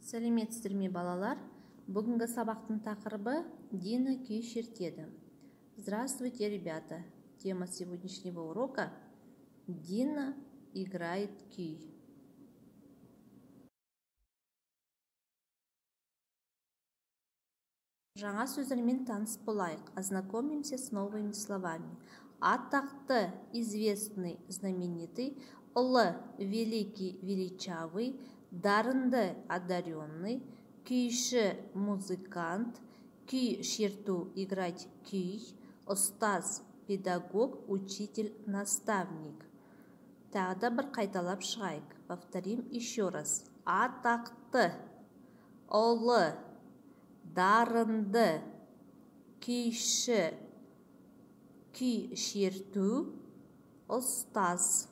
Сәлеметсіздер ме, балалар? Бүгінгі сабақтың тақырыбы Дина күй шертеді. Здравствуйте, ребята! Тема сегодняшнего урока – Дина играет күй. Жаңа сөздермен таныс болайық. Ознакомимся с новыми словами. Атақты, известный, знаменитый, ұлы, великий, величавый, дарынды, одаренный, күйші, музыкант, күй шерту, играть күй, ұстаз, педагог, учитель, наставник. Тағы да бір қайталап шығайық. Повторим еще раз. Атақты, ұлы, дарынды, күйші, күй шерту, ұстаз.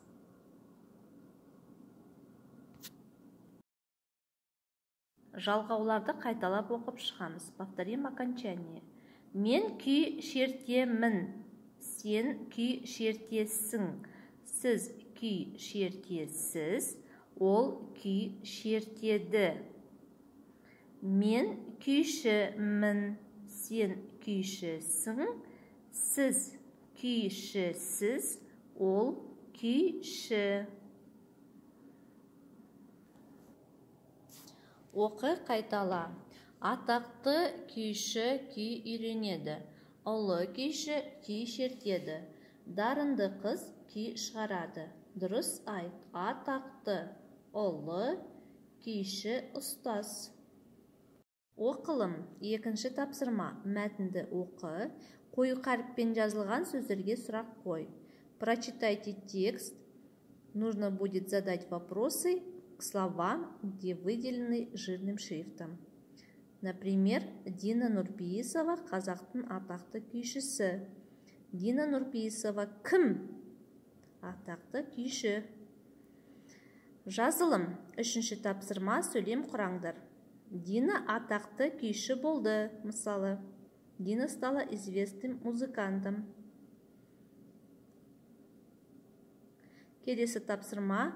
Жалғауларды қайталап оқып шығамыз. Повторим окончание. Мен күй шертемін. Сен күй шертесің. Сіз күй шертесіз. Ол күй шертеді. Мен күйшімін. Сен күйшісің. Сіз күйшісіз. Ол күйші. Оқы, қайтала. Атақты күйші күй үйренеді. Ұлы күйші күй шертеді. Дарынды қыз күй шығарады. Дұрыс айт. Атақты, ұлы, күйші, ұстаз. Оқылым. Екінші тапсырма. Мәтінді оқы. Қою қаріппен жазылған сөздерге сұрақ қой. Прочитайте текст. Нужно будет задать вопросы к словам, где выделены жирным шрифтом. Например, Дина Нұрпейісова қазақтың атақты күйшісі. Дина Нұрпейісова кім? Атақты күйші. Жазылым. Үшінші тапсырма, сөйлем құраңдар. Дина атақты күйші болды. Мысалы, Дина стала известным музыкантом. Келесі тапсырма,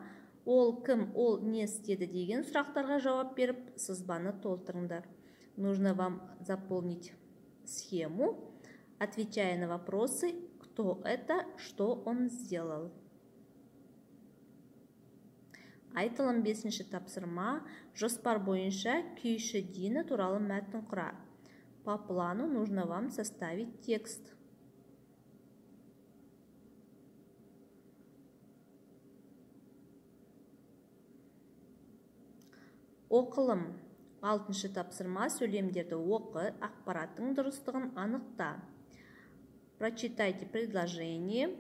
ол кім, ол не істеді деген сұрақтарға жауап беріп, сызбаны толтырыңдар. Нужно вам заполнить схему, отвечая на вопросы, кто это, что он сделал. Айтылым 5-ші тапсырма, жоспар бойынша күйші Дина туралы мәтін құра. По плану нужно вам составить текст. Оқылым. 6-ші тапсырма, сөйлемдерді оқы, ақпараттың дұрыстығын анықта. Прочитайте предложение,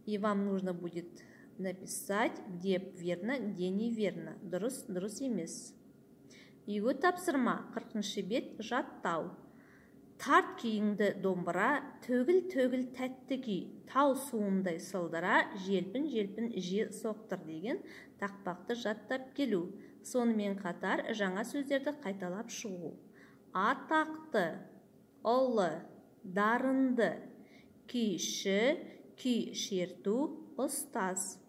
и вам нужно будет написать, где верно, где неверно. Дұрыс, дұрыс емес. Егу тапсырма, 40-шы бет, жаттау. Тарт күйіңді домбыра, төгіл тәтті күй, тау суындай сылдыра, желпін же соқтыр деген тақпақты жаттап келу. Сонымен қатар жаңа сөздерді қайталап шығу. Атақты, ұлы, дарынды, күйші, күй шерту, ұстаз.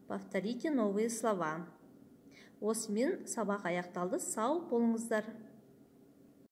Повторите новые слова. Осымен сабақ аяқталды. Сау болыңыздар.